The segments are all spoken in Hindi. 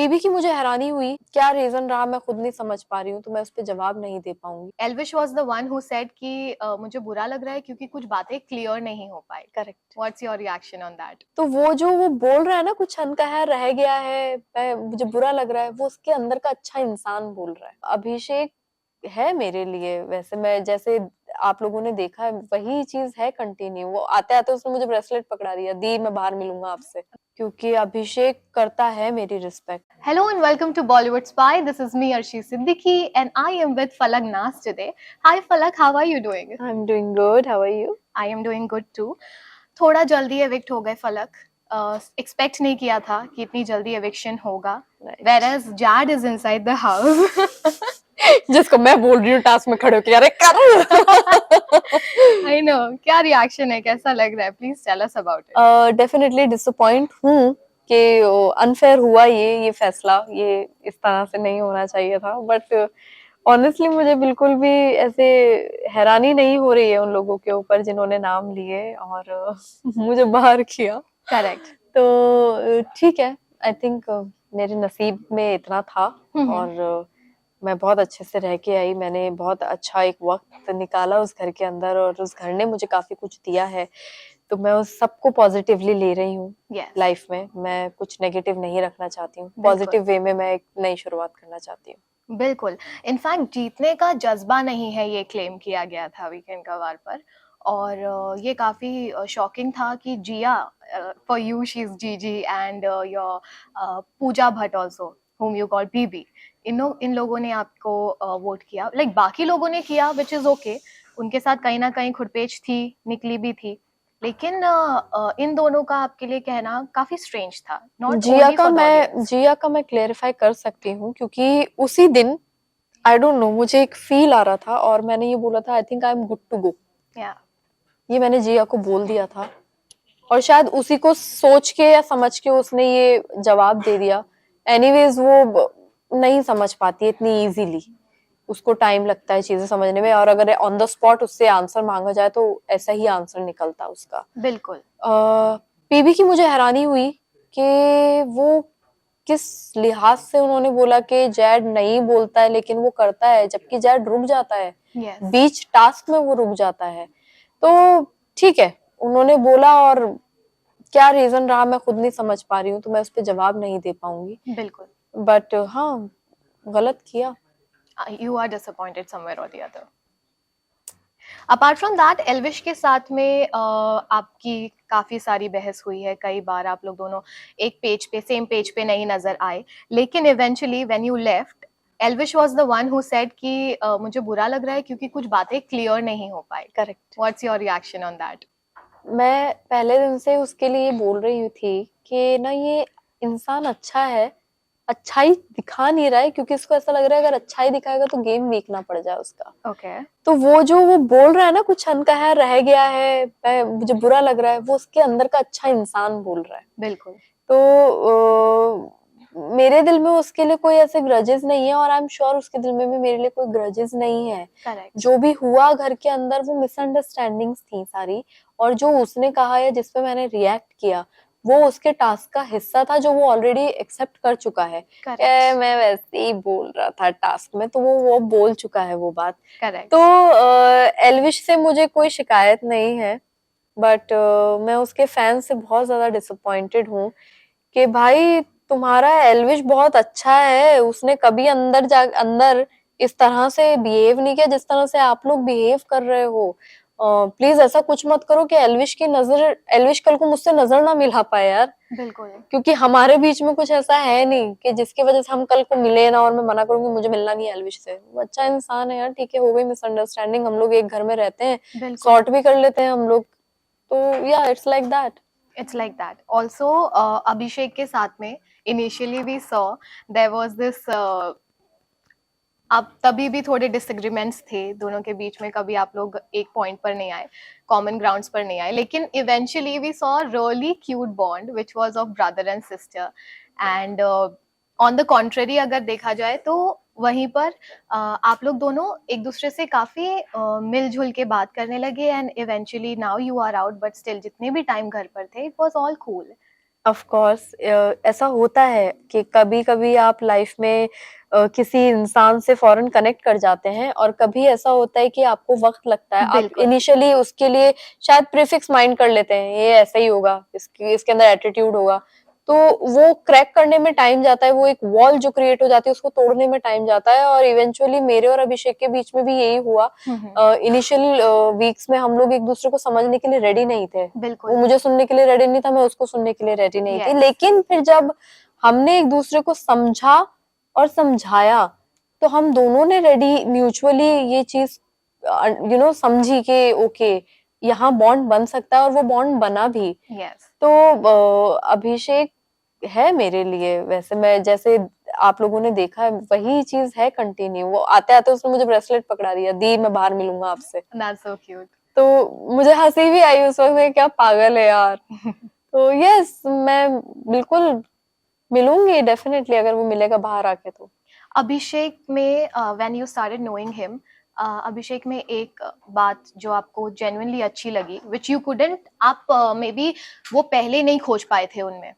पीबी की मुझे हैरानी हुई, क्या रीजन रहा मैं खुद नहीं समझ पा रही हूँ, तो मैं उस पर जवाब नहीं दे पाऊंगी। Elvish was the one who said कि मुझे बुरा लग रहा है क्योंकि कुछ बातें क्लियर नहीं हो पाई। Correct. What's your reaction on that? तो वो जो वो बोल रहा है ना, कुछ अनकहा रह गया है, मुझे बुरा लग रहा है, वो उसके अंदर का अच्छा इंसान बोल रहा है। अभिषेक है मेरे लिए, वैसे मैं जैसे आप लोगों ने देखा है वही चीज है कंटिन्यू। वो आते आते उसने मुझे ब्रेसलेट पकड़ा दिया, दी मैं बाहर मिलूंगा आपसे, क्योंकि अभिषेक करता है मेरी respect. Hello and welcome to Bollywood Spy. This is me, Arshi Siddiqui, and I am with Falaq Naaz today. Hi Falaq, how are you doing? I'm doing good. How are you? I am doing good too. थोड़ा जल्दी एविक्ट हो गए फलक। एक्सपेक्ट नहीं किया था कि इतनी जल्दी एविक्शन होगा। Whereas Jad is inside the house. जिसको मैं बोल रही हूँ टास्क में खड़े होके, अरे कर। I know. क्या रिएक्शन है, कैसा लग रहा है? Please tell us about it. Definitely disappoint हूँ कि अनफेयर हुआ ये फैसला, ये इस तरह से नहीं होना चाहिए था। बट ऑनेस्टली मुझे बिल्कुल भी ऐसे हैरानी नहीं हो रही है उन लोगों के ऊपर जिन्होंने नाम लिए और मुझे बाहर किया। करेक्ट। तो ठीक है, आई थिंक मेरे नसीब में इतना था और मैं बहुत अच्छे से रह के आई। मैंने बहुत अच्छा एक वक्त निकाला उस घर के अंदर और उस घर ने मुझे काफी कुछ दिया है, तो मैं उस सबको पॉजिटिवली ले रही हूँ। लाइफ में मैं कुछ नेगेटिव नहीं रखना चाहती हूँ, पॉजिटिव वे में मैं एक नई शुरुआत करना चाहती हूँ। बिल्कुल। इनफैक्ट जीतने का जज्बा नहीं है, ये क्लेम किया गया था वीकेंड कवार पर, और ये काफी शॉकिंग था कि Jiya, for you she is जीजी, and your Pooja Bhatt also whom you call बीबी, इन लोगों ने आपको वोट किया। लाइक बाकी लोगों ने किया, विच इज ओके। उनके साथ कहीं ना कहीं खुरपेच थी, निकली भी थी, लेकिन इन दोनों का आपके लिए कहना काफी स्ट्रेंज था। जिया का मैं क्लेरिफाई कर सकती हूँ, क्योंकि उसी दिन आई डोंट नो मुझे एक फील आ रहा था और मैंने ये बोला था, I think I am good to go. ये मैंने जिया को बोल दिया था और शायद उसी को सोच के या समझ के उसने ये जवाब दे दिया। एनीवेज वो नहीं समझ पाती इतनी इजीली, उसको टाइम लगता है चीजें समझने में, और अगर ऑन द स्पॉट उससे आंसर मांगा जाए तो ऐसा ही आंसर निकलता उसका। बिल्कुल। पीबी की मुझे हैरानी हुई कि वो किस लिहाज से उन्होंने बोला कि जैड नहीं बोलता है लेकिन वो करता है, जबकि जैड रुक जाता है। बीच टास्क में वो रुक जाता है। तो ठीक है, उन्होंने बोला और क्या रीजन रहा मैं खुद नहीं समझ पा रही हूँ, तो मैं उस पर जवाब नहीं दे पाऊंगी। बिल्कुल। बट हाँ, गलत किया। You are disappointed somewhere or the other. Apart from that, Elvish के साथ में आपकी काफी सारी बहस हुई है। कई बार आप लोग दोनों एक पेज पे, सेम पेज पे नहीं नजर आए, लेकिन eventually when you left, Elvish was the one who said कि मुझे बुरा लग रहा है क्योंकि कुछ बातें क्लियर नहीं हो पाई। Correct. What's your reaction on that? मैं पहले दिन से उसके लिए बोल रही थी कि ना ये इंसान अच्छा है, अच्छाई दिखा नहीं रहा है, क्योंकि इसको ऐसा लग रहा है अगर अच्छाई दिखाएगा तो गेम वीक ना पड़ जाए उसका। ओके। तो वो जो वो बोल रहा है ना, कुछ अनकहा रह गया है, मुझे बुरा लग रहा है, वो उसके अंदर का अच्छा इंसान बोल रहा है। बिल्कुल। तो मेरे दिल में उसके लिए कोई ऐसे ग्रजेस नहीं है और आई एम श्योर उसके दिल में भी मेरे लिए कोई ग्रजेस नहीं है। करेक्ट। जो भी हुआ घर के अंदर वो मिसअंडरस्टैंडिंग्स थी सारी, और जो उसने कहा या जिसपे मैंने रिएक्ट किया वो उसके टास्क का हिस्सा था, जो वो ऑलरेडी एक्सेप्ट कर चुका है। मैं वैसे ही बोल रहा था टास्क में, तो वो बोल चुका है वो बात। करेक्ट। तो एल्विश से मुझे कोई शिकायत नहीं है, बट मैं उसके फैन से बहुत ज्यादा डिसअपॉइंटेड हूँ कि भाई तुम्हारा एल्विश बहुत अच्छा है, उसने कभी अंदर इस तरह से बिहेव नहीं किया जिस तरह से आप लोग बिहेव कर रहे हो। प्लीज ऐसा कुछ मत करो कि एल्विश कल को मुझसे नजर ना मिला पाए यार। बिल्कुल। क्योंकि हमारे बीच में कुछ ऐसा है नहीं कि जिसकी वजह से हम कल को मिले ना, और मैं मना करूंगी मुझे मिलना नहीं है एल्विश से। वो अच्छा इंसान है यार, ठीक है, हो गई मिसअंडरस्टैंडिंग, हम लोग एक घर में रहते हैं, सॉर्ट भी कर लेते हैं हम लोग। तो या it's like that. Also Abhishek के साथ में initially we saw there was this, अब तभी भी थोड़े डिसएग्रीमेंट्स थे दोनों के बीच में, कभी आप लोग एक पॉइंट पर नहीं आए, कॉमन ग्राउंड्स पर नहीं आए, लेकिन eventually we saw really cute bond which was of brother and sister. And on the contrary अगर देखा जाए तो वहीं पर आप लोग दोनों एक दूसरे से काफी मिलजुल के बात करने लगे, and eventually now you are out, but still जितने भी टाइम घर पर थे it was all cool. Of course ऐसा होता है कि कभी कभी आप लाइफ में किसी इंसान से फौरन कनेक्ट कर जाते हैं, और कभी ऐसा होता है कि आपको वक्त लगता है। आप बिल्कुल। इनिशियली उसके लिए शायद प्रीफिक्स माइंड कर लेते हैं, ये ऐसा ही होगा, इसके अंदर एटीट्यूड होगा, तो वो क्रैक करने में टाइम जाता है, वो एक वॉल जो क्रिएट हो जाती है उसको तोड़ने में टाइम जाता है। और इवेंचुअली मेरे और अभिषेक के बीच में भी यही हुआ। इनिशियल वीक्स में हम लोग एक दूसरे को समझने के लिए रेडी नहीं थे। वो बिल्कुल। मुझे सुनने के लिए रेडी नहीं था, मैं उसको सुनने के लिए रेडी नहीं थी। Yes. लेकिन फिर जब हमने एक दूसरे को समझा और समझाया, तो हम दोनों ने रेडी म्यूचुअली ये चीज समझी कि ओके, यहाँ बॉन्ड बन सकता है, और वो बॉन्ड बना भी। Yes. तो अभिषेक है मेरे लिए, वैसे मैं जैसे आप लोगों ने देखा है वही चीज है कंटिन्यू। वो आते आते उसने मुझे ब्रेसलेट पकड़ा दिया, दी मैं बाहर मिलूंगा आपसे। That's so cute. तो मुझे हंसी भी आई उस वक्त, में क्या पागल है यार। तो यस, मैं बिल्कुल मिलूंगी डेफिनेटली, अगर वो मिलेगा बाहर आके तो। अभिषेक में when you started knowing him, Abhishek में एक बात जो आपको जेन्युइनली अच्छी लगी, विच यू कुडंट, आप मे बी वो पहले नहीं खोज पाए थे उनमें।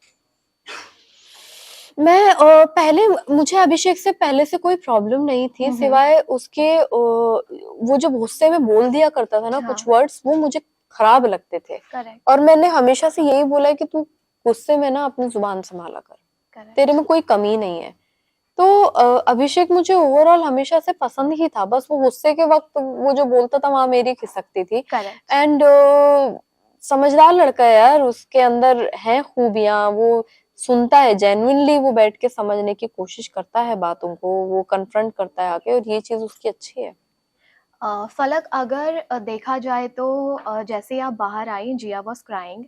मैं पहले, मुझे अभिषेक से पहले से कोई प्रॉब्लम नहीं थी, सिवाय उसके वो जो गुस्से में बोल दिया करता था ना कुछ वर्ड्स, वो मुझे खराब लगते थे। करेक्ट। और मैंने हमेशा से यही बोला है कि तू गुस्से में ना अपनी जुबान संभाला कर, तेरे में कोई कमी नहीं है। तो अभिषेक मुझे ओवरऑल हमेशा से पसंद ही था, बस वो गुस्से के वक्त वो जो बोलता था वहां मेरी खिसकती थी। एंड समझदार लड़का है यार, उसके अंदर है खूबियां, वो सुनता है जेन्युइनली, वो बैठ के समझने की कोशिश करता है बातों को, वो कन्फ्रंट करता है आके, और ये चीज उसकी अच्छी है। फलक, अगर देखा जाए तो जैसे ही आप बाहर आई, Jiya was crying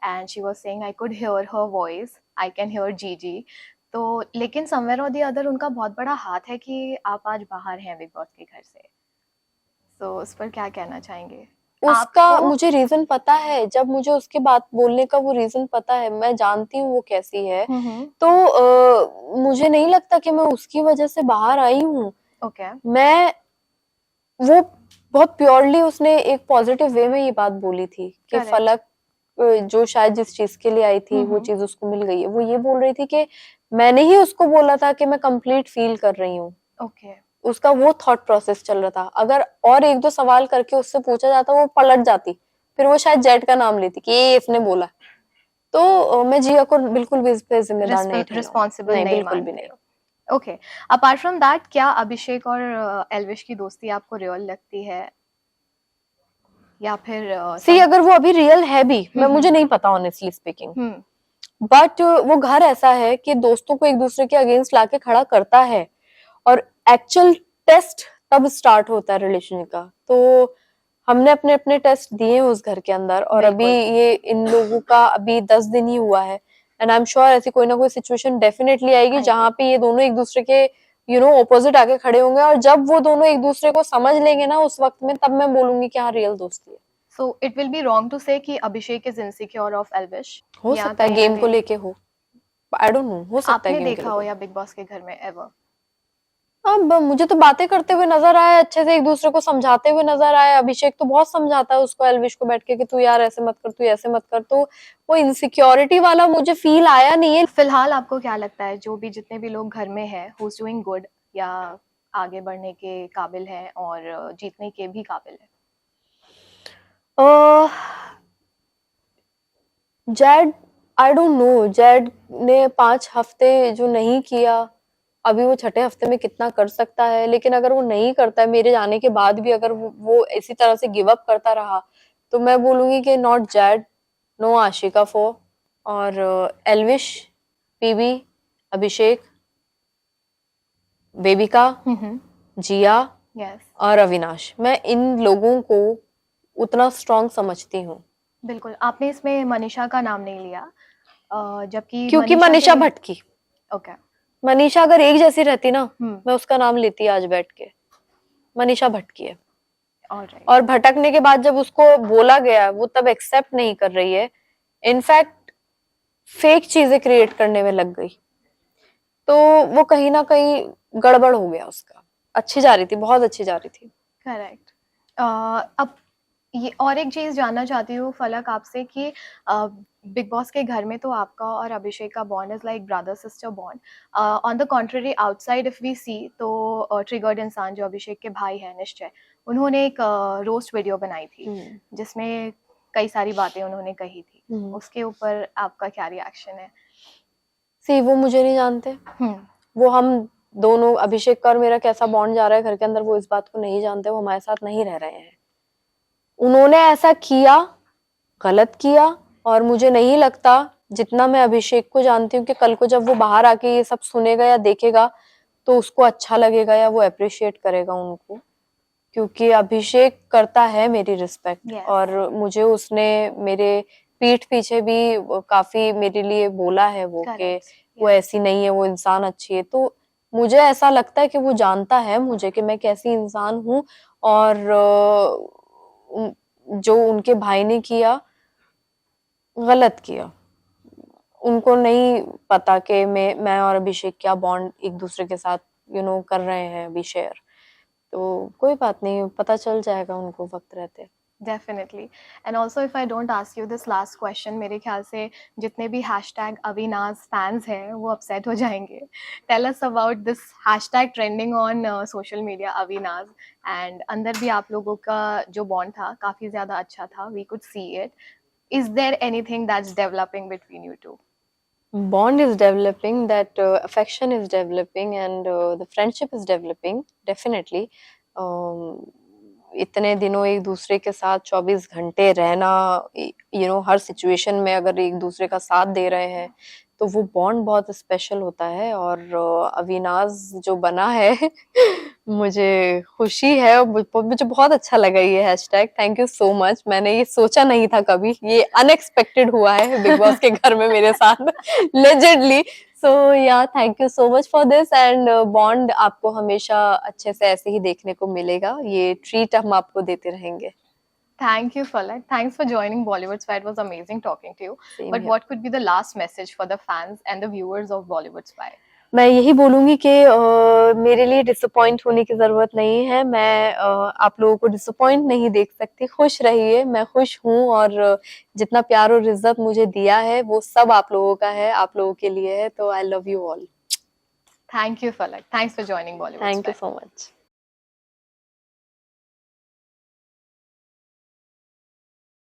and she was saying I could hear her voice, I can hear Jiji. तो लेकिन समवेयर और दी अदर उनका बहुत बड़ा हाथ है कि आप आज बाहर हैं बिग बॉस के घर से। तो उस पर क्या कहना चाहेंगे? उसका मुझे रीजन पता है, जब मुझे उसके बात बोलने का वो रीजन पता है, मैं जानती हूँ वो कैसी है। तो मुझे नहीं लगता कि मैं उसकी वजह से बाहर आई हूँ। ओके। मैं वो बहुत प्योरली उसने एक पॉजिटिव वे में ये बात बोली थी कि फलक जो शायद जिस चीज के लिए आई थी वो चीज उसको मिल गई है। वो ये बोल रही थी कि मैंने ही उसको बोला था कि मैं कंप्लीट फील कर रही हूँ। ओके। उसका वो थॉट प्रोसेस चल रहा था। अगर और एक दो सवाल करके उससे पूछा जाता, वो पलट जाती, फिर वो शायद जेड का नाम लेती कि ये इसने बोला। तो मैं जिया को बिल्कुल भी इस पे जिम्मेदार नहीं ठहराऊंगी, रिस्पॉन्सिबल नहीं बिल्कुल भी नहीं। ओके। अपार्ट फ्रॉम दैट, क्या अभिषेक और एल्विश की दोस्ती आपको रियल लगती है, या फिर सी अगर वो अभी रियल है भी, मैं मुझे नहीं पता ऑनेस्टली स्पीकिंग, बट वो घर ऐसा है कि दोस्तों को एक दूसरे के अगेंस्ट लाके खड़ा करता है, और एक्चुअल टेस्ट तब स्टार्ट होता है रिलेशन का। तो हमने अपने अपने टेस्ट दिए उस घर के अंदर, और अभी ये इन लोगों का अभी 10 दिन ही हुआ है, एंड आई एम श्योर ऐसी कोई ना कोई सिचुएशन डेफिनेटली आएगी जहां पे ये दोनों एक दूसरे के ऑपोजिट आके खड़े होंगे, और जब वो दोनों एक दूसरे को समझ लेंगे ना उस वक्त में, तब मैं बोलूंगी कि हाँ रियल दोस्ती है। So it will be wrong to say कि अभिषेक is insecure of Elvish। हो सकता है गेम को लेके हो, आई डोंट नो, हो सकता है। आपने देखा हो या बिग बॉस के घर में एवर? अब मुझे तो बातें करते हुए नजर आए, अच्छे से एक दूसरे को समझाते हुए नजर आए। अभिषेक तो बहुत समझाता है उसको, एल्विश को, बैठ के कि तू यार ऐसे मत कर, तू ऐसे मत कर। तो वो इनसिक्योरिटी वाला मुझे फील आया नहीं है। फिलहाल आपको क्या लगता है, जो भी जितने भी लोग घर में हैं, हु इज डूइंग गुड या आगे बढ़ने के काबिल है और जीतने के भी काबिल है? Z, I don't know, Z ने 5 हफ्ते जो नहीं किया, अभी वो छठे हफ्ते में कितना कर सकता है। लेकिन अगर वो नहीं करता है, मेरे जाने के बाद भी अगर वो इसी तरह से गिव अप करता रहा, तो मैं बोलूंगी कि नॉट जेड, नो आशिका फो, और एल्विश, पीबी, अभिषेक, बेबिका, जिया और अविनाश, मैं इन लोगों को उतना स्ट्रॉन्ग समझती हूँ। बिल्कुल। आपने इसमें मनीषा का नाम नहीं लिया, जबकि क्योंकि मनीषा भटकी। ओके। मनीषा अगर एक जैसी रहती ना, मैं उसका नाम लेती आज बैठ के। मनीषा भटकी है, और भटकने के बाद जब उसको बोला गया, वो तब एक्सेप्ट नहीं कर रही है, इनफैक्ट फेक चीजें क्रिएट करने में लग गई। तो वो कहीं ना कहीं गड़बड़ हो गया उसका। अच्छी जा रही थी, बहुत अच्छी जा रही थी। करेक्ट। अब ये और एक चीज जानना चाहती हूँ फलक आपसे कि बिग बॉस के घर में तो आपका और अभिषेक का bond is like brother sister bond. On the contrary outside if we see तो ट्रिगर्ड इंसान जो अभिषेक के भाई हैं निश्चय, उन्होंने एक रोस्ट वीडियो बनाई थी जिसमें कई सारी बातें उन्होंने कही थी। उसके ऊपर आपका क्या रिएक्शन है? सी वो मुझे नहीं जानते, वो हम दोनों अभिषेक का और मेरा कैसा बॉन्ड जा रहा है घर के अंदर वो इस बात को नहीं जानते, वो हमारे साथ नहीं रह रहे हैं। उन्होंने ऐसा किया, गलत किया, और मुझे नहीं लगता, जितना मैं अभिषेक को जानती हूँ, कि कल को जब वो बाहर आके ये सब सुनेगा या देखेगा तो उसको अच्छा लगेगा या वो अप्रिशिएट करेगा उनको, क्योंकि अभिषेक करता है मेरी रिस्पेक्ट। और मुझे उसने मेरे पीठ पीछे भी काफी मेरे लिए बोला है वो कि वो ऐसी नहीं है, वो इंसान अच्छी है। तो मुझे ऐसा लगता है कि वो जानता है मुझे कि मैं कैसी इंसान हूँ, और जो उनके भाई ने किया गलत किया। उनको नहीं पता कि मैं और अभिषेक क्या बॉन्ड एक दूसरे के साथ कर रहे हैं अभी शेयर। तो कोई बात नहीं, पता चल जाएगा उनको वक्त रहते। Definitely. And also if I don't ask you this last question, मेरे ख्याल से जितने भी हैशटैग अविनाज फैंस हैं वो अपसेट हो जाएंगे। Tell us about this hashtag trending on social media अविनाज, एंड अंदर भी आप लोगों का जो बॉन्ड था काफ़ी ज़्यादा अच्छा था, we could see it. Is there anything that's developing between you two? Bond is developing, that affection is developing, and the friendship is developing definitely. इतने दिनों एक दूसरे के साथ 24 घंटे रहना, हर सिचुएशन में अगर एक दूसरे का साथ दे रहे हैं तो वो बॉन्ड बहुत स्पेशल होता है। और अविनाश जो बना है मुझे खुशी है, और मुझे बहुत अच्छा लगा ये hashtag. Thank you so much. मैंने ये सोचा नहीं था कभी, ये अनएक्सपेक्टेड हुआ है बिग बॉस के घर में मेरे साथ लेजेंडली। सो या thank you so much for this, and bond आपको हमेशा अच्छे से ऐसे ही देखने को मिलेगा, ये ट्रीट हम आपको देते रहेंगे। Thank you, Falak. Thanks for joining Bollywood Spy. It was amazing talking to you. Same But here. what could be the last message for the fans and the viewers of Bollywood Spy? मैं यही बोलूंगी कि मेरे लिए डिसअपॉइंट होने की जरूरत नहीं है। मैं आप लोगों को डिसअपॉइंट नहीं देख सकती। खुश रहिए, मैं खुश हूँ, और जितना प्यार और इज्जत मुझे दिया है वो सब आप लोगों का है, आप लोगों के लिए है। तो I love you all. Thank you, Falak. Thanks for joining Bollywood Spy. Thank you so much.